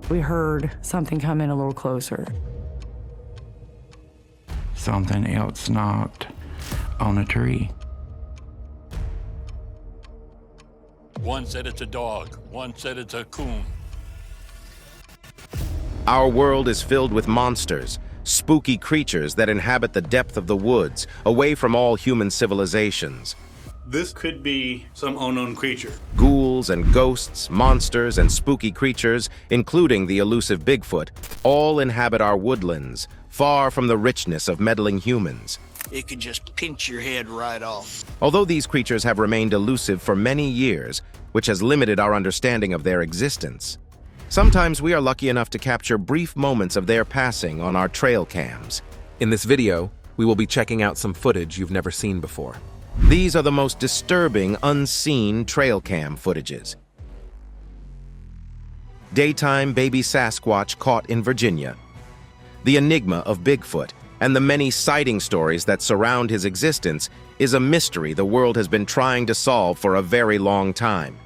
We heard something come in a little closer. Something else knocked on a tree. One said it's a dog, one said it's a coon. Our world is filled with monsters, spooky creatures that inhabit the depth of the woods, away from all human civilizations. This could be some unknown creature. Ghouls and ghosts, monsters and spooky creatures, including the elusive Bigfoot, all inhabit our woodlands, far from the richness of meddling humans. It could just pinch your head right off. Although these creatures have remained elusive for many years, which has limited our understanding of their existence, sometimes we are lucky enough to capture brief moments of their passing on our trail cams. In this video, we will be checking out some footage you've never seen before. These are the most disturbing, unseen trail cam footages. Daytime baby Sasquatch caught in Virginia. The enigma of Bigfoot and the many sighting stories that surround his existence is a mystery the world has been trying to solve for a very long time.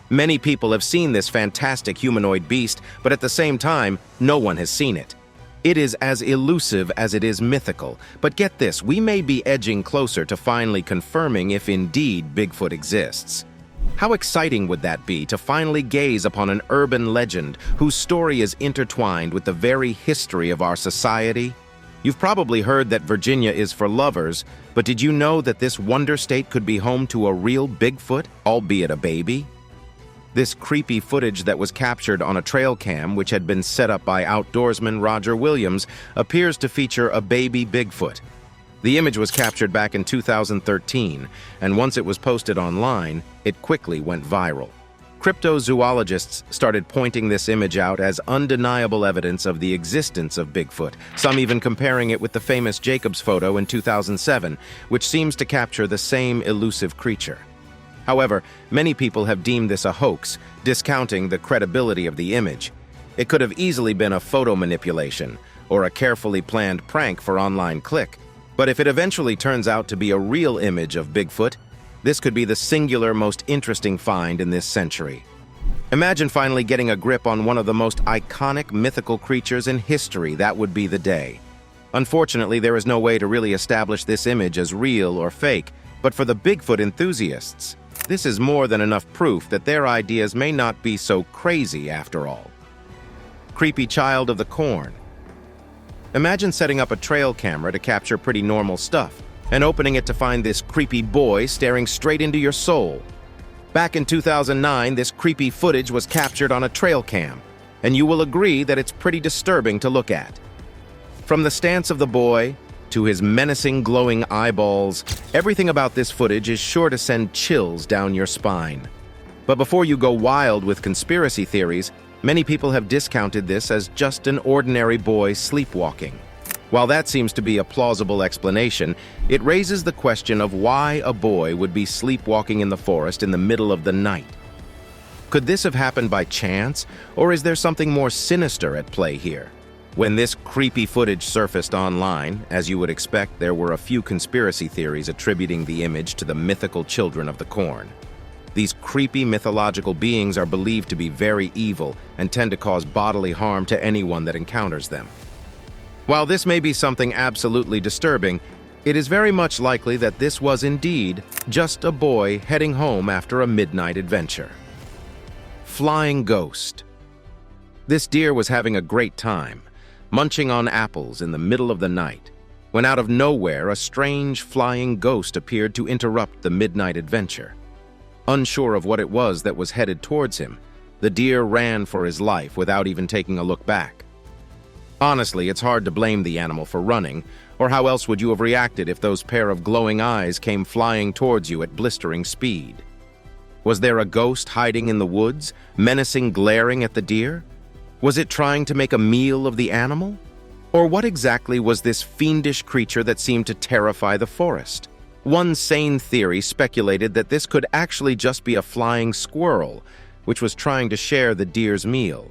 Many people have seen this fantastic humanoid beast, but at the same time, no one has seen it. It is as elusive as it is mythical, but get this, we may be edging closer to finally confirming if indeed Bigfoot exists. How exciting would that be to finally gaze upon an urban legend whose story is intertwined with the very history of our society? You've probably heard that Virginia is for lovers, but did you know that this wonder state could be home to a real Bigfoot, albeit a baby? This creepy footage that was captured on a trail cam, which had been set up by outdoorsman Roger Williams, appears to feature a baby Bigfoot. The image was captured back in 2013, and once it was posted online, it quickly went viral. Cryptozoologists started pointing this image out as undeniable evidence of the existence of Bigfoot, some even comparing it with the famous Jacobs photo in 2007, which seems to capture the same elusive creature. However, many people have deemed this a hoax, discounting the credibility of the image. It could have easily been a photo manipulation or a carefully planned prank for online click. But if it eventually turns out to be a real image of Bigfoot, this could be the singular most interesting find in this century. Imagine finally getting a grip on one of the most iconic mythical creatures in history. That would be the day. Unfortunately, there is no way to really establish this image as real or fake, but for the Bigfoot enthusiasts, this is more than enough proof that their ideas may not be so crazy after all. Creepy child of the corn. Imagine setting up a trail camera to capture pretty normal stuff, and opening it to find this creepy boy staring straight into your soul. Back in 2009, this creepy footage was captured on a trail cam, and you will agree that it's pretty disturbing to look at. From the stance of the boy, to his menacing glowing eyeballs, everything about this footage is sure to send chills down your spine. But before you go wild with conspiracy theories, many people have discounted this as just an ordinary boy sleepwalking. While that seems to be a plausible explanation, it raises the question of why a boy would be sleepwalking in the forest in the middle of the night. Could this have happened by chance, or is there something more sinister at play here? When this creepy footage surfaced online, as you would expect, there were a few conspiracy theories attributing the image to the mythical children of the corn. These creepy mythological beings are believed to be very evil and tend to cause bodily harm to anyone that encounters them. While this may be something absolutely disturbing, it is very much likely that this was indeed just a boy heading home after a midnight adventure. Flying ghost. This deer was having a great time, munching on apples in the middle of the night, when out of nowhere a strange flying ghost appeared to interrupt the midnight adventure. Unsure of what it was that was headed towards him, the deer ran for his life without even taking a look back. Honestly, it's hard to blame the animal for running, or how else would you have reacted if those pair of glowing eyes came flying towards you at blistering speed? Was there a ghost hiding in the woods, menacing, glaring at the deer? Was it trying to make a meal of the animal? Or what exactly was this fiendish creature that seemed to terrify the forest? One sane theory speculated that this could actually just be a flying squirrel, which was trying to share the deer's meal.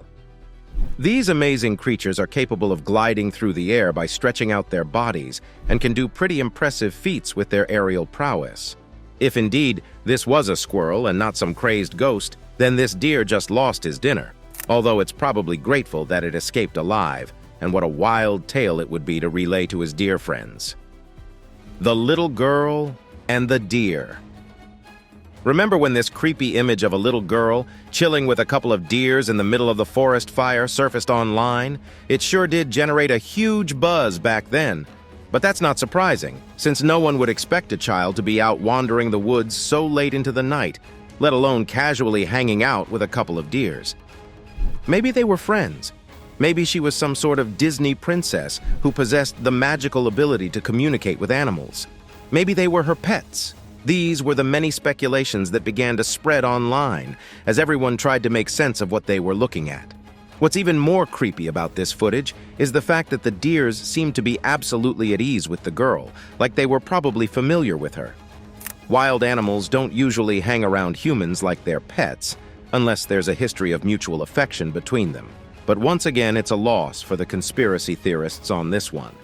These amazing creatures are capable of gliding through the air by stretching out their bodies and can do pretty impressive feats with their aerial prowess. If indeed this was a squirrel and not some crazed ghost, then this deer just lost his dinner. although it's probably grateful that it escaped alive, and what a wild tale it would be to relay to his deer friends. The little girl and the deer. Remember when this creepy image of a little girl chilling with a couple of deers in the middle of the forest fire surfaced online? It sure did generate a huge buzz back then. But that's not surprising, since no one would expect a child to be out wandering the woods so late into the night, let alone casually hanging out with a couple of deers. Maybe they were friends. Maybe she was some sort of Disney princess who possessed the magical ability to communicate with animals. Maybe they were her pets. These were the many speculations that began to spread online as everyone tried to make sense of what they were looking at. What's even more creepy about this footage is the fact that the deers seemed to be absolutely at ease with the girl, like they were probably familiar with her. Wild animals don't usually hang around humans like they're pets, unless there's a history of mutual affection between them. But once again, it's a loss for the conspiracy theorists on this one.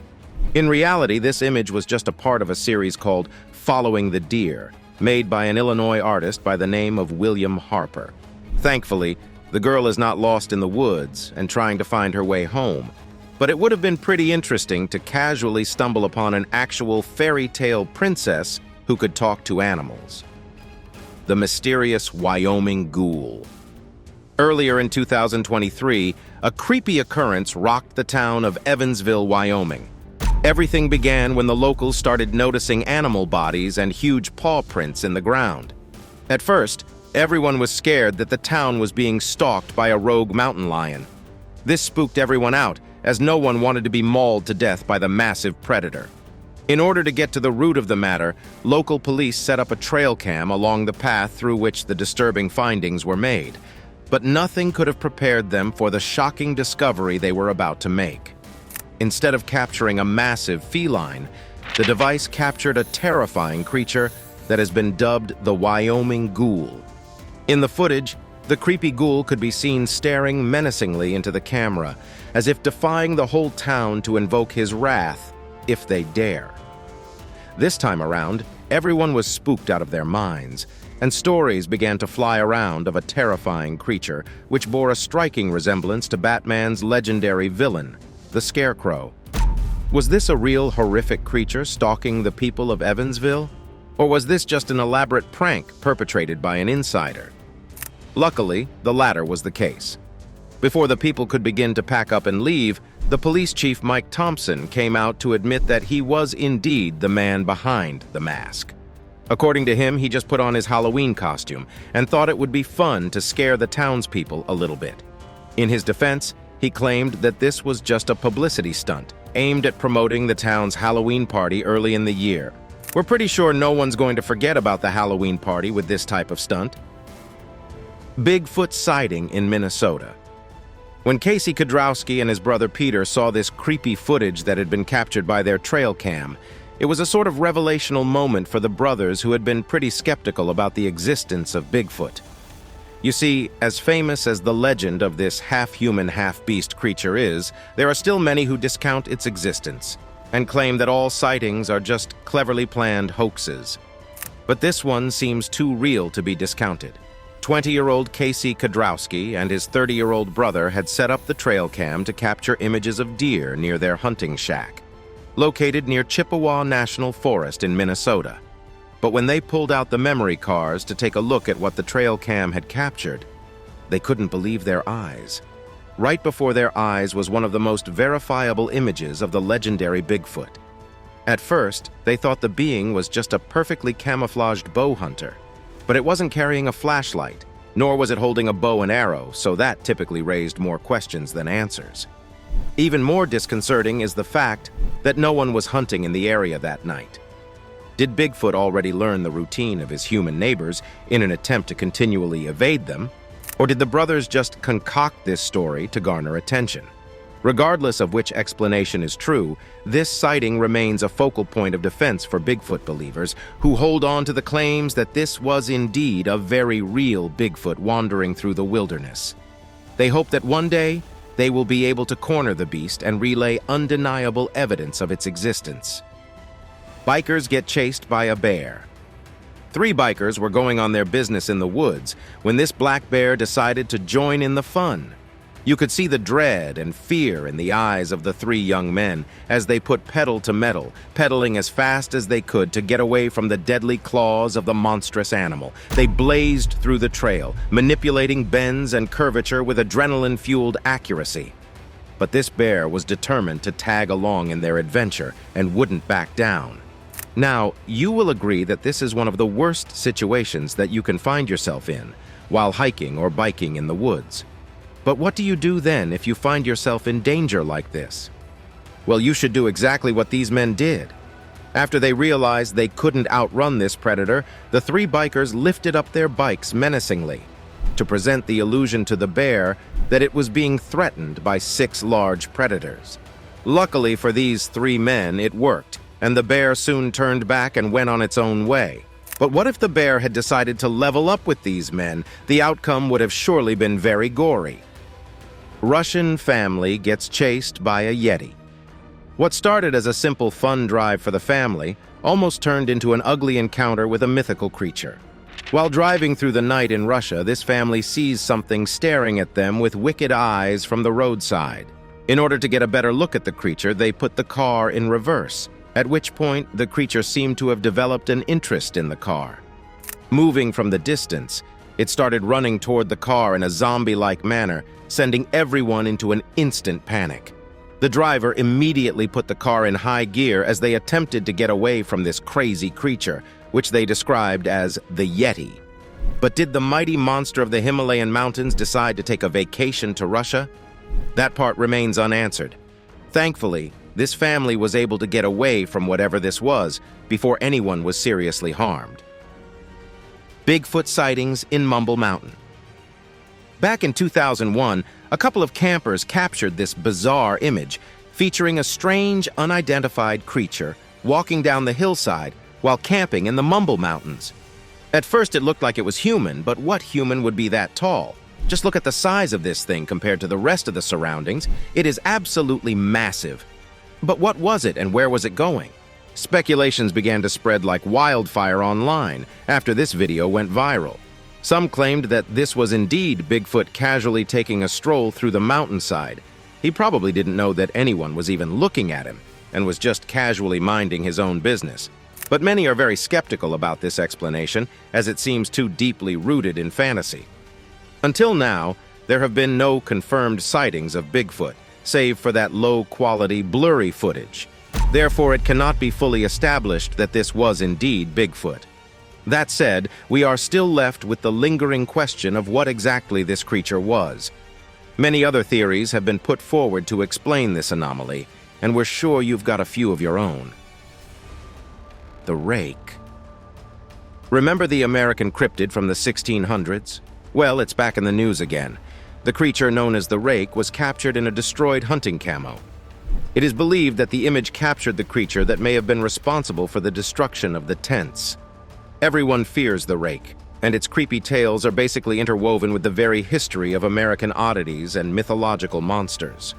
In reality, this image was just a part of a series called Following the Deer, made by an Illinois artist by the name of William Harper. Thankfully, the girl is not lost in the woods and trying to find her way home, but it would have been pretty interesting to casually stumble upon an actual fairy tale princess who could talk to animals. The mysterious Wyoming Ghoul. Earlier in 2023, a creepy occurrence rocked the town of Evansville, Wyoming. Everything began when the locals started noticing animal bodies and huge paw prints in the ground. At first, everyone was scared that the town was being stalked by a rogue mountain lion. This spooked everyone out, as no one wanted to be mauled to death by the massive predator. In order to get to the root of the matter, local police set up a trail cam along the path through which the disturbing findings were made. But nothing could have prepared them for the shocking discovery they were about to make. Instead of capturing a massive feline, the device captured a terrifying creature that has been dubbed the Wyoming Ghoul. In the footage, the creepy ghoul could be seen staring menacingly into the camera, as if defying the whole town to invoke his wrath, if they dare. This time around, everyone was spooked out of their minds, and stories began to fly around of a terrifying creature which bore a striking resemblance to Batman's legendary villain, the Scarecrow. Was this a real horrific creature stalking the people of Evansville? Or was this just an elaborate prank perpetrated by an insider? Luckily, the latter was the case. Before the people could begin to pack up and leave, the police chief Mike Thompson came out to admit that he was indeed the man behind the mask. According to him, he just put on his Halloween costume and thought it would be fun to scare the townspeople a little bit. In his defense, he claimed that this was just a publicity stunt aimed at promoting the town's Halloween party early in the year. We're pretty sure no one's going to forget about the Halloween party with this type of stunt. Bigfoot sighting in Minnesota. When Casey Kudrowski and his brother Peter saw this creepy footage that had been captured by their trail cam, it was a sort of revelational moment for the brothers who had been pretty skeptical about the existence of Bigfoot. You see, as famous as the legend of this half-human, half-beast creature is, there are still many who discount its existence and claim that all sightings are just cleverly planned hoaxes. But this one seems too real to be discounted. 20-year-old Casey Kudrowski and his 30-year-old brother had set up the trail cam to capture images of deer near their hunting shack, located near Chippewa National Forest in Minnesota. But when they pulled out the memory cards to take a look at what the trail cam had captured, they couldn't believe their eyes. Right before their eyes was one of the most verifiable images of the legendary Bigfoot. At first, they thought the being was just a perfectly camouflaged bow hunter, but it wasn't carrying a flashlight, nor was it holding a bow and arrow, so that typically raised more questions than answers. Even more disconcerting is the fact that no one was hunting in the area that night. Did Bigfoot already learn the routine of his human neighbors in an attempt to continually evade them? Or did the brothers just concoct this story to garner attention? Regardless of which explanation is true, this sighting remains a focal point of defense for Bigfoot believers who hold on to the claims that this was indeed a very real Bigfoot wandering through the wilderness. They hope that one day they will be able to corner the beast and relay undeniable evidence of its existence. Bikers get chased by a bear. 3 bikers were going on their business in the woods when this black bear decided to join in the fun. You could see the dread and fear in the eyes of the three young men as they put pedal to metal, pedaling as fast as they could to get away from the deadly claws of the monstrous animal. They blazed through the trail, manipulating bends and curvature with adrenaline-fueled accuracy. But this bear was determined to tag along in their adventure and wouldn't back down. Now, you will agree that this is one of the worst situations that you can find yourself in while hiking or biking in the woods. But what do you do then if you find yourself in danger like this? Well, you should do exactly what these men did. After they realized they couldn't outrun this predator, the three bikers lifted up their bikes menacingly to present the illusion to the bear that it was being threatened by 6 large predators. Luckily for these 3 men, it worked, and the bear soon turned back and went on its own way. But what if the bear had decided to level up with these men? The outcome would have surely been very gory. Russian family gets chased by a Yeti. What started as a simple fun drive for the family almost turned into an ugly encounter with a mythical creature. While driving through the night in Russia, this family sees something staring at them with wicked eyes from the roadside. In order to get a better look at the creature, they put the car in reverse, at which point the creature seemed to have developed an interest in the car. Moving from the distance, it started running toward the car in a zombie-like manner, sending everyone into an instant panic. The driver immediately put the car in high gear as they attempted to get away from this crazy creature, which they described as the Yeti. But did the mighty monster of the Himalayan mountains decide to take a vacation to Russia? That part remains unanswered. Thankfully, this family was able to get away from whatever this was before anyone was seriously harmed. Bigfoot sightings in Mumble Mountain. Back in 2001, a couple of campers captured this bizarre image featuring a strange, unidentified creature walking down the hillside while camping in the Mumble Mountains. At first it looked like it was human, but what human would be that tall? Just look at the size of this thing compared to the rest of the surroundings. It is absolutely massive. But what was it and where was it going? Speculations began to spread like wildfire online after this video went viral. Some claimed that this was indeed Bigfoot casually taking a stroll through the mountainside. He probably didn't know that anyone was even looking at him and was just casually minding his own business. But many are very skeptical about this explanation, as it seems too deeply rooted in fantasy. Until now, there have been no confirmed sightings of Bigfoot, save for that low-quality, blurry footage. Therefore, it cannot be fully established that this was indeed Bigfoot. That said, we are still left with the lingering question of what exactly this creature was. Many other theories have been put forward to explain this anomaly, and we're sure you've got a few of your own. The Rake. Remember the American cryptid from the 1600s? Well, it's back in the news again. The creature known as the Rake was captured in a destroyed hunting camo. It is believed that the image captured the creature that may have been responsible for the destruction of the tents. Everyone fears the Rake, and its creepy tales are basically interwoven with the very history of American oddities and mythological monsters.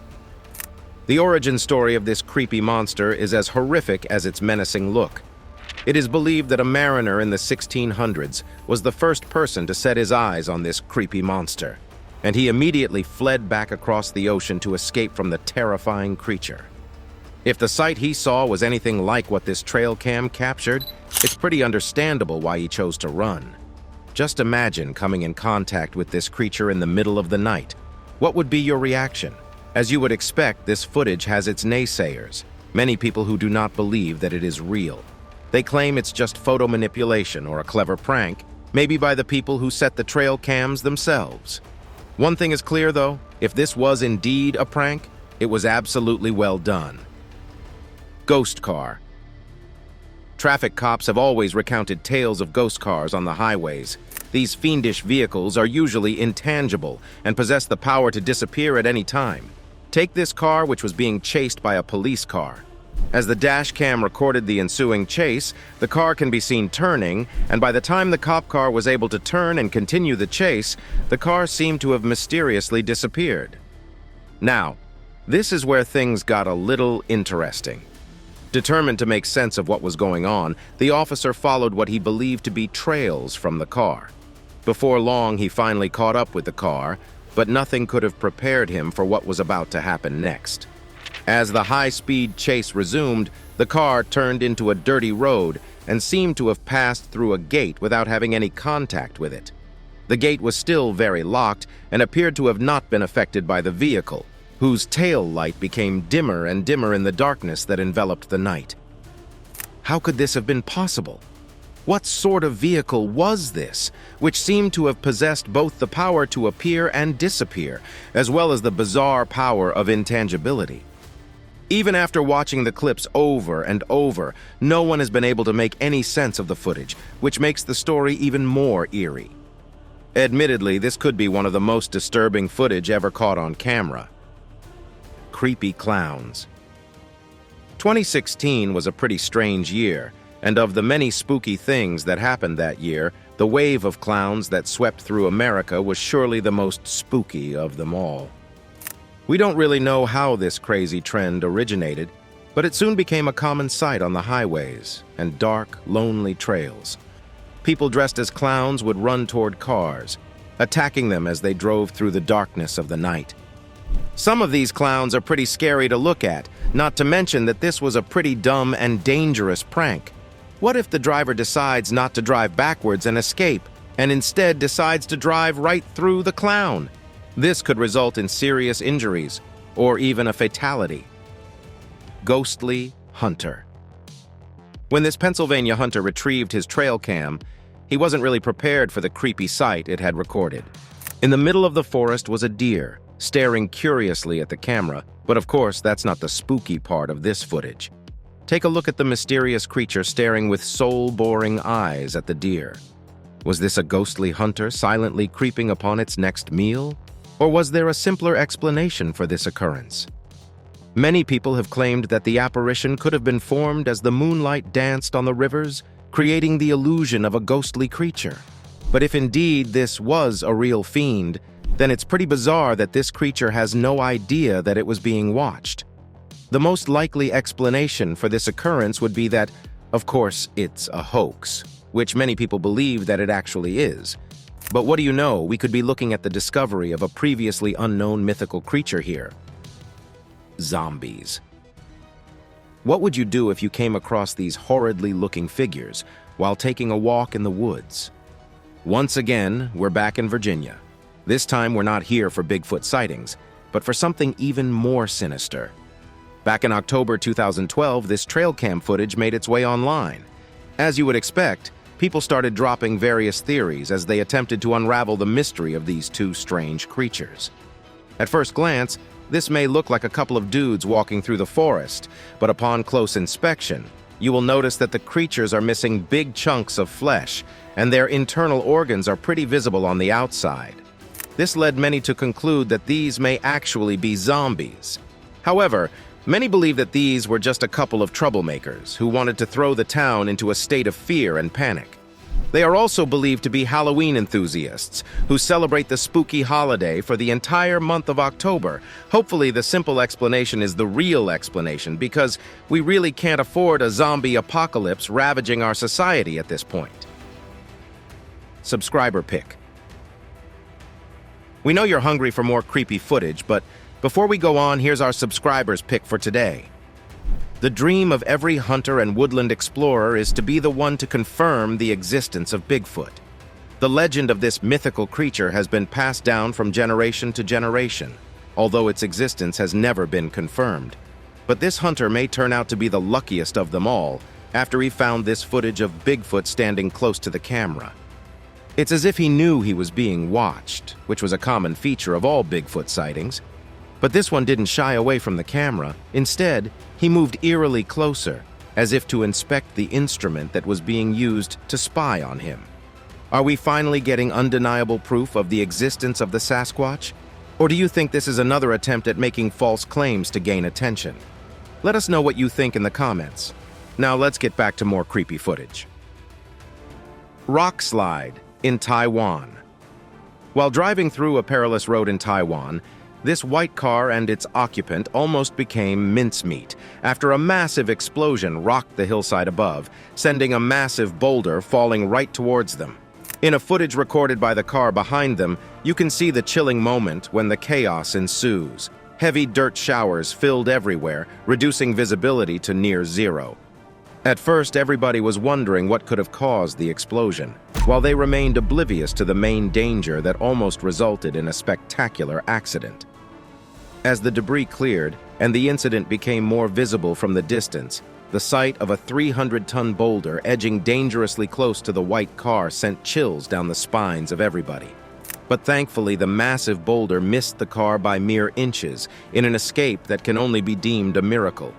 The origin story of this creepy monster is as horrific as its menacing look. It is believed that a mariner in the 1600s was the first person to set his eyes on this creepy monster, and he immediately fled back across the ocean to escape from the terrifying creature. If the sight he saw was anything like what this trail cam captured, it's pretty understandable why he chose to run. Just imagine coming in contact with this creature in the middle of the night. What would be your reaction? As you would expect, this footage has its naysayers, many people who do not believe that it is real. They claim it's just photo manipulation or a clever prank, maybe by the people who set the trail cams themselves. One thing is clear though, if this was indeed a prank, it was absolutely well done. Ghost car. Traffic cops have always recounted tales of ghost cars on the highways. These fiendish vehicles are usually intangible and possess the power to disappear at any time. Take this car, which was being chased by a police car. As the dash cam recorded the ensuing chase, the car can be seen turning, and by the time the cop car was able to turn and continue the chase, the car seemed to have mysteriously disappeared. Now, this is where things got a little interesting. Determined to make sense of what was going on, the officer followed what he believed to be trails from the car. Before long, he finally caught up with the car, but nothing could have prepared him for what was about to happen next. As the high-speed chase resumed, the car turned into a dirty road and seemed to have passed through a gate without having any contact with it. The gate was still very locked and appeared to have not been affected by the vehicle, whose tail light became dimmer and dimmer in the darkness that enveloped the night. How could this have been possible? What sort of vehicle was this, which seemed to have possessed both the power to appear and disappear, as well as the bizarre power of intangibility? Even after watching the clips over and over, no one has been able to make any sense of the footage, which makes the story even more eerie. Admittedly, this could be one of the most disturbing footage ever caught on camera. Creepy clowns. 2016 was a pretty strange year, and of the many spooky things that happened that year, the wave of clowns that swept through America was surely the most spooky of them all. We don't really know how this crazy trend originated, but it soon became a common sight on the highways and dark, lonely trails. People dressed as clowns would run toward cars, attacking them as they drove through the darkness of the night. Some of these clowns are pretty scary to look at, not to mention that this was a pretty dumb and dangerous prank. What if the driver decides not to drive backwards and escape, and instead decides to drive right through the clown? This could result in serious injuries, or even a fatality. Ghostly hunter. When this Pennsylvania hunter retrieved his trail cam, he wasn't really prepared for the creepy sight it had recorded. In the middle of the forest was a deer, staring curiously at the camera, but of course that's not the spooky part of this footage. Take a look at the mysterious creature staring with soul-boring eyes at the deer. Was this a ghostly hunter silently creeping upon its next meal? Or was there a simpler explanation for this occurrence? Many people have claimed that the apparition could have been formed as the moonlight danced on the rivers, creating the illusion of a ghostly creature. But if indeed this was a real fiend, then it's pretty bizarre that this creature has no idea that it was being watched. The most likely explanation for this occurrence would be that, of course, it's a hoax, which many people believe that it actually is. But what do you know, we could be looking at the discovery of a previously unknown mythical creature here. Zombies. What would you do if you came across these horridly looking figures while taking a walk in the woods? Once again, we're back in Virginia. This time we're not here for Bigfoot sightings, but for something even more sinister. Back in October 2012, this trail cam footage made its way online. As you would expect, people started dropping various theories as they attempted to unravel the mystery of these two strange creatures. At first glance, this may look like a couple of dudes walking through the forest, but upon close inspection, you will notice that the creatures are missing big chunks of flesh, and their internal organs are pretty visible on the outside. This led many to conclude that these may actually be zombies. However, many believe that these were just a couple of troublemakers who wanted to throw the town into a state of fear and panic. They are also believed to be Halloween enthusiasts who celebrate the spooky holiday for the entire month of October. Hopefully, the simple explanation is the real explanation, because we really can't afford a zombie apocalypse ravaging our society at this point. Subscriber pick. We know you're hungry for more creepy footage, but before we go on, here's our subscriber's pick for today. The dream of every hunter and woodland explorer is to be the one to confirm the existence of Bigfoot. The legend of this mythical creature has been passed down from generation to generation, although its existence has never been confirmed. But this hunter may turn out to be the luckiest of them all after he found this footage of Bigfoot standing close to the camera. It's as if he knew he was being watched, which was a common feature of all Bigfoot sightings. But this one didn't shy away from the camera. Instead, he moved eerily closer, as if to inspect the instrument that was being used to spy on him. Are we finally getting undeniable proof of the existence of the Sasquatch? Or do you think this is another attempt at making false claims to gain attention? Let us know what you think in the comments. Now let's get back to more creepy footage. Rock slide in Taiwan. While driving through a perilous road in Taiwan, this white car and its occupant almost became mincemeat after a massive explosion rocked the hillside above, sending a massive boulder falling right towards them. In a footage recorded by the car behind them, you can see the chilling moment when the chaos ensues. Heavy dirt showers filled everywhere, reducing visibility to near zero. At first, everybody was wondering what could have caused the explosion, while they remained oblivious to the main danger that almost resulted in a spectacular accident. As the debris cleared and the incident became more visible from the distance, the sight of a 300-ton boulder edging dangerously close to the white car sent chills down the spines of everybody. But thankfully, the massive boulder missed the car by mere inches in an escape that can only be deemed a miracle.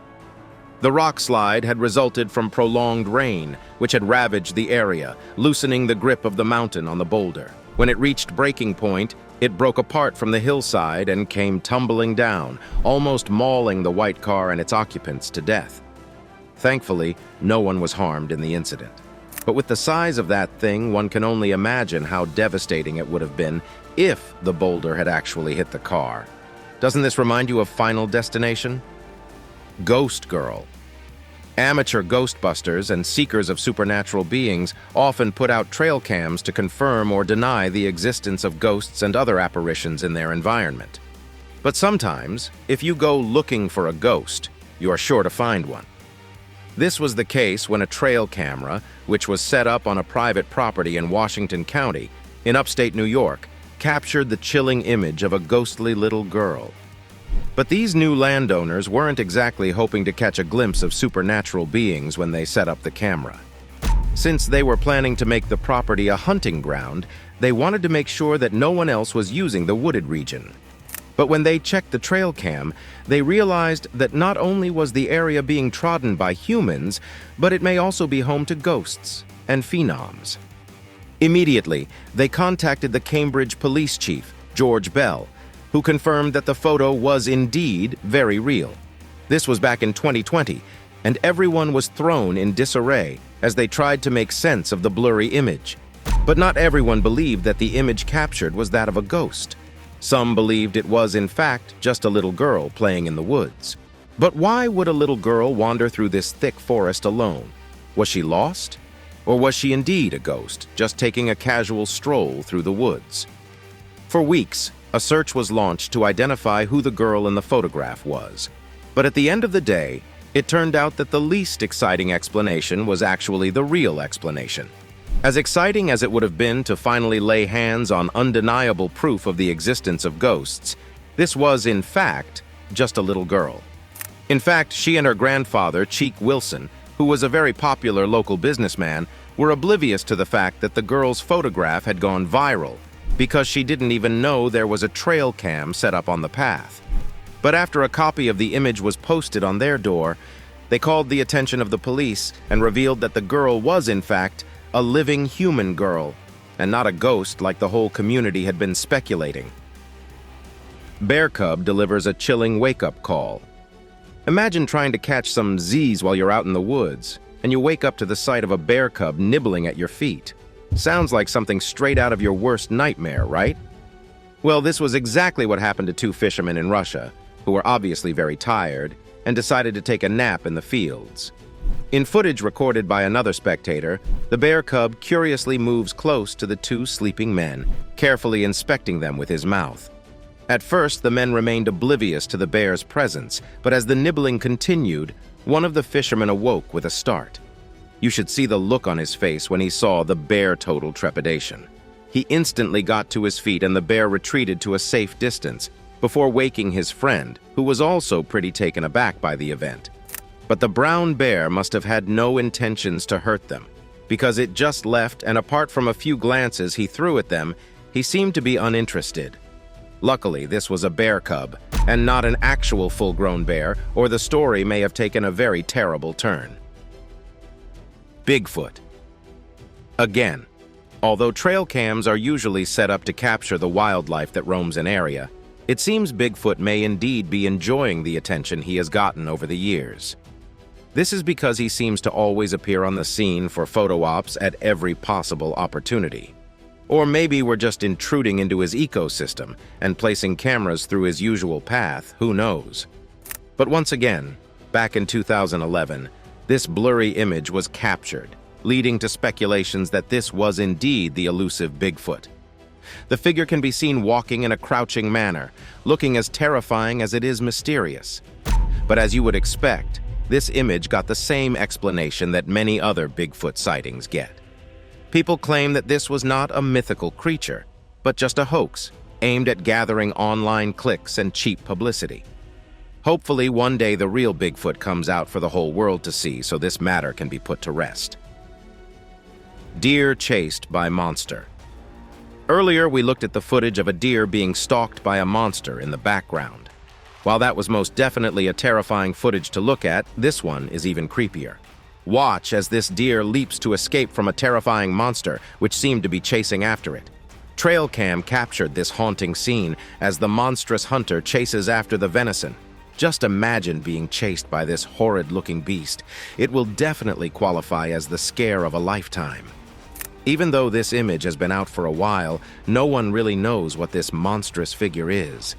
The rock slide had resulted from prolonged rain, which had ravaged the area, loosening the grip of the mountain on the boulder. When it reached breaking point, it broke apart from the hillside and came tumbling down, almost mauling the white car and its occupants to death. Thankfully, no one was harmed in the incident. But with the size of that thing, one can only imagine how devastating it would have been if the boulder had actually hit the car. Doesn't this remind you of Final Destination? Ghost Girl. Amateur ghostbusters and seekers of supernatural beings often put out trail cams to confirm or deny the existence of ghosts and other apparitions in their environment. But sometimes, if you go looking for a ghost, you are sure to find one. This was the case when a trail camera, which was set up on a private property in Washington County, in upstate New York, captured the chilling image of a ghostly little girl. But these new landowners weren't exactly hoping to catch a glimpse of supernatural beings when they set up the camera. Since they were planning to make the property a hunting ground, they wanted to make sure that no one else was using the wooded region. But when they checked the trail cam, they realized that not only was the area being trodden by humans, but it may also be home to ghosts and phenoms. Immediately, they contacted the Cambridge police chief, George Bell, who confirmed that the photo was indeed very real. This was back in 2020, and everyone was thrown in disarray as they tried to make sense of the blurry image. But not everyone believed that the image captured was that of a ghost. Some believed it was, in fact, just a little girl playing in the woods. But why would a little girl wander through this thick forest alone? Was she lost? Or was she indeed a ghost, just taking a casual stroll through the woods? For weeks, a search was launched to identify who the girl in the photograph was. But at the end of the day, it turned out that the least exciting explanation was actually the real explanation. As exciting as it would have been to finally lay hands on undeniable proof of the existence of ghosts, this was, in fact, just a little girl. In fact, she and her grandfather, Cheek Wilson, who was a very popular local businessman, were oblivious to the fact that the girl's photograph had gone viral because she didn't even know there was a trail cam set up on the path. But after a copy of the image was posted on their door, they called the attention of the police and revealed that the girl was, in fact, a living human girl, and not a ghost like the whole community had been speculating. Bear Cub delivers a chilling wake-up call. Imagine trying to catch some Z's while you're out in the woods, and you wake up to the sight of a bear cub nibbling at your feet. Sounds like something straight out of your worst nightmare, right? Well, this was exactly what happened to two fishermen in Russia, who were obviously very tired, and decided to take a nap in the fields. In footage recorded by another spectator, the bear cub curiously moves close to the two sleeping men, carefully inspecting them with his mouth. At first, the men remained oblivious to the bear's presence, but as the nibbling continued, one of the fishermen awoke with a start. You should see the look on his face when he saw the bear total trepidation. He instantly got to his feet and the bear retreated to a safe distance, before waking his friend, who was also pretty taken aback by the event. But the brown bear must have had no intentions to hurt them, because it just left, and apart from a few glances he threw at them, he seemed to be uninterested. Luckily, this was a bear cub, and not an actual full-grown bear, or the story may have taken a very terrible turn. Bigfoot. Again, although trail cams are usually set up to capture the wildlife that roams an area, it seems Bigfoot may indeed be enjoying the attention he has gotten over the years. This is because he seems to always appear on the scene for photo ops at every possible opportunity. Or maybe we're just intruding into his ecosystem and placing cameras through his usual path, who knows? But once again, back in 2011, this blurry image was captured, leading to speculations that this was indeed the elusive Bigfoot. The figure can be seen walking in a crouching manner, looking as terrifying as it is mysterious. But as you would expect, this image got the same explanation that many other Bigfoot sightings get. People claim that this was not a mythical creature, but just a hoax aimed at gathering online clicks and cheap publicity. Hopefully, one day the real Bigfoot comes out for the whole world to see, so this matter can be put to rest. Deer chased by monster. Earlier, we looked at the footage of a deer being stalked by a monster in the background. While that was most definitely a terrifying footage to look at, this one is even creepier. Watch as this deer leaps to escape from a terrifying monster which seemed to be chasing after it. Trail cam captured this haunting scene as the monstrous hunter chases after the venison. Just imagine being chased by this horrid-looking beast. It will definitely qualify as the scare of a lifetime. Even though this image has been out for a while, no one really knows what this monstrous figure is.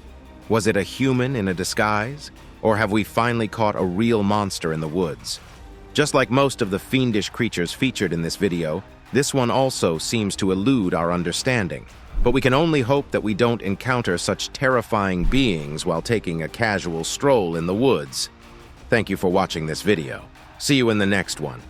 Was it a human in a disguise? Or have we finally caught a real monster in the woods? Just like most of the fiendish creatures featured in this video, this one also seems to elude our understanding. But we can only hope that we don't encounter such terrifying beings while taking a casual stroll in the woods. Thank you for watching this video. See you in the next one.